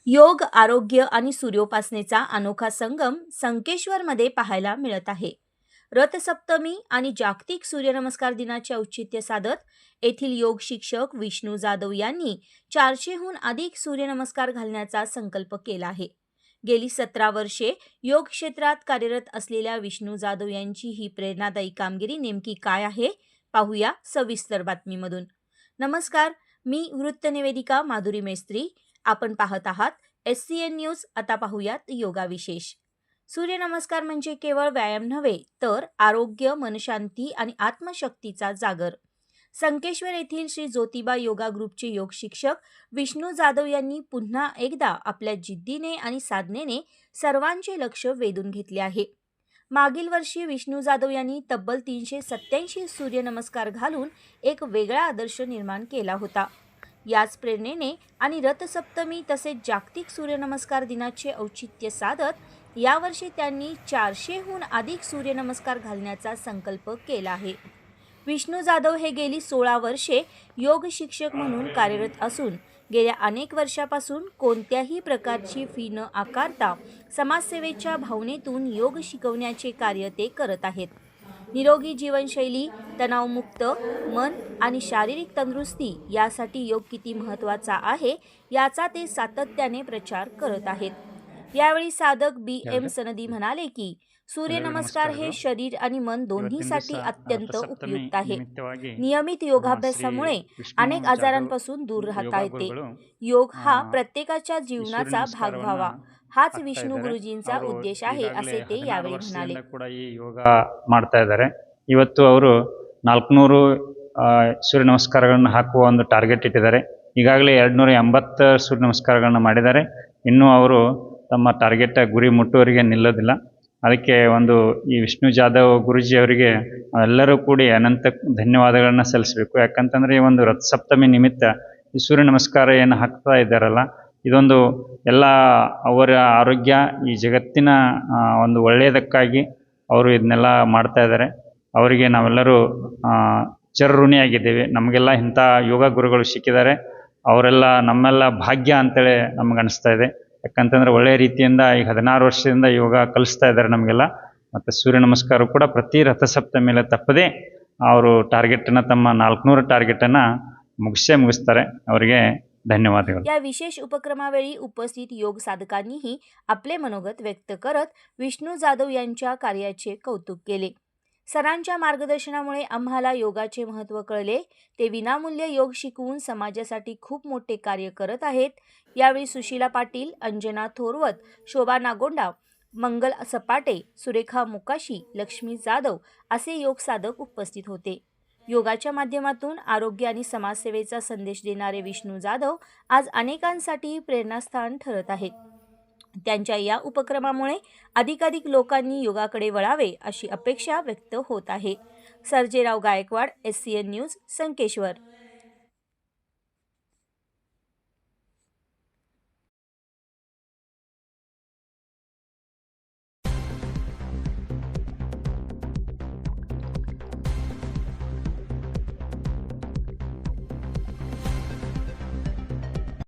योग, आरोग्य आणि सूर्योपासनेचा अनोखा संगम संकेश्वरमध्ये पाहायला मिळत आहे. रथसप्तमी आणि जागतिक सूर्यनमस्कार दिनाचे औचित्य साधत येथील योग शिक्षक विष्णू जाधव यांनी 400हून अधिक सूर्यनमस्कार घालण्याचा संकल्प केला आहे. गेली 17 वर्षे योग क्षेत्रात कार्यरत असलेल्या विष्णू जाधव यांची ही प्रेरणादायी कामगिरी नेमकी काय आहे, पाहूया सविस्तर बातमीमधून. नमस्कार, मी वृत्तनिवेदिका माधुरी मेस्त्री. आपण पाहत आहात SCN न्यूज. आता पाहूयात योगा विशेष. सूर्यनमस्कार म्हणजे केवळ व्यायाम नव्हे, तर आरोग्य, मनशांती आणि आत्मशक्तीचा जागर. संकेश्वर येथील श्री ज्योतिबा योगा ग्रुपचे योग शिक्षक विष्णू जाधव यांनी पुन्हा एकदा आपल्या जिद्दीने आणि साधनेने सर्वांचे लक्ष वेधून घेतले आहे. मागील वर्षी विष्णू जाधव यांनी तब्बल 387 सूर्यनमस्कार घालून एक वेगळा आदर्श निर्माण केला होता. याच प्रेरणेने आणि रथसप्तमी तसेच जागतिक सूर्यनमस्कार दिनाचे औचित्य साधत यावर्षी त्यांनी 400हून अधिक सूर्यनमस्कार घालण्याचा संकल्प केला आहे. विष्णू जाधव हे गेली 16 वर्षे योग शिक्षक म्हणून कार्यरत असून गेल्या अनेक वर्षापासून कोणत्याही प्रकारची फी न आकारता समाजसेवेच्या भावनेतून योग शिकवण्याचे कार्य ते करत आहेत. निरोगी जीवनशैली, तणावमुक्त मन आणि शारीरिक तंदुरुस्ती यासाठी योग किती महत्त्वाचा आहे याचा ते सातत्याने प्रचार करत आहेत. यावेळी साधक BM सनदी म्हणाले की सूर्यनमस्कार हे शरीर आणि मन दोन्हीसाठी अत्यंत उपयुक्त आहे. नियमित योगाभ्यासामुळे अनेक आजारांपासून दूर राहता येते. योग हा प्रत्येकाच्या जीवनाचा भाग व्हावा, हाच विष्णू गुरुजींचा उद्देश आहे, असे ते यावेळी म्हणाले. ಯೋಗ ಮಾಡ್ತಾ ಇದ್ದಾರೆ. ಇವತ್ತು ಅವರು 400 ಸೂರ್ಯ ನಮಸ್ಕಾರಗಳನ್ನು ಹಾಕುವ ಒಂದು ಟಾರ್ಗೆಟ್ ಇಟ್ಟಿದ್ದಾರೆ. ಈಗಾಗಲೇ 280 ಸೂರ್ಯ ನಮಸ್ಕಾರಗಳನ್ನು ಮಾಡಿದ್ದಾರೆ. ಇನ್ನೂ ಅವರು ತಮ್ಮ ಟಾರ್ಗೆಟ್ ಗುರಿ ಮುಟ್ಟುವವರೆಗೆ ನಿಲ್ಲೋದಿಲ್ಲ. ಅದಕ್ಕೆ ಒಂದು ಈ ವಿಷ್ಣು ಜಾಧವ್ ಗುರುಜಿ ಅವರಿಗೆ ಎಲ್ಲರೂ ಕೂಡಿ ಅನಂತ ಧನ್ಯವಾದಗಳನ್ನು ಸಲ್ಲಿಸಬೇಕು. ಯಾಕಂತಂದರೆ ಈ ಒಂದು ರಥ ಸಪ್ತಮಿ ನಿಮಿತ್ತ ಈ ಸೂರ್ಯ ನಮಸ್ಕಾರ ಏನು ಹಾಕ್ತಾ ಇದ್ದಾರಲ್ಲ, ಇದೊಂದು ಎಲ್ಲ ಅವರ ಆರೋಗ್ಯ, ಈ ಜಗತ್ತಿನ ಒಂದು ಒಳ್ಳೆಯದಕ್ಕಾಗಿ ಅವರು ಇದನ್ನೆಲ್ಲ ಮಾಡ್ತಾ ಇದ್ದಾರೆ. ಅವರಿಗೆ ನಾವೆಲ್ಲರೂ ಚಿರಋಣಿಯಾಗಿದ್ದೇವೆ. ನಮಗೆಲ್ಲ ಇಂಥ ಯೋಗ ಗುರುಗಳು ಸಿಕ್ಕಿದ್ದಾರೆ. ಅವರೆಲ್ಲ ನಮ್ಮೆಲ್ಲ ಭಾಗ್ಯ ಅಂತೇಳಿ ನಮ್ಗೆ ಅನಿಸ್ತಾ ಇದೆ. ಯಾಕಂತಂದರೆ ಒಳ್ಳೆಯ ರೀತಿಯಿಂದ ಈಗ 16 ವರ್ಷದಿಂದ ಯೋಗ ಕಲಿಸ್ತಾ ಇದ್ದಾರೆ ನಮಗೆಲ್ಲ. ಮತ್ತು ಸೂರ್ಯ ನಮಸ್ಕಾರ ಕೂಡ ಪ್ರತಿ ರಥಸಪ್ತಮಿಯಲ್ಲಿ ತಪ್ಪದೇ ಅವರು ಟಾರ್ಗೆಟನ್ನು, ತಮ್ಮ 400 ಟಾರ್ಗೆಟನ್ನು ಮುಗಿಸ್ತಾರೆ. ಅವರಿಗೆ धन्यवाद. या विशेष उपक्रमावेळी उपस्थित योग साधकांनीही आपले मनोगत व्यक्त करत विष्णू जाधव यांच्या कार्याचे कौतुक केले. सरांच्या मार्गदर्शनामुळे आम्हाला योगाचे महत्त्व कळले. ते विनामूल्य योग शिकवून समाजासाठी खूप मोठे कार्य करत आहेत. यावेळी सुशीला पाटील, अंजना थोरवत, शोभा नागोंडा, मंगल सपाटे, सुरेखा मुकाशी, लक्ष्मी जाधव असे योग साधक उपस्थित होते. योगाच्या माध्यमातून आरोग्य आणि समाजसेवेचा संदेश देणारे विष्णू जाधव आज अनेकांसाठी प्रेरणास्थान ठरत आहेत. त्यांच्या या उपक्रमामुळे अधिकाधिक लोकांनी योगाकडे वळावे अशी अपेक्षा व्यक्त होत आहे. Sarjerao Gaikwad, SCN news, Sankeshwar.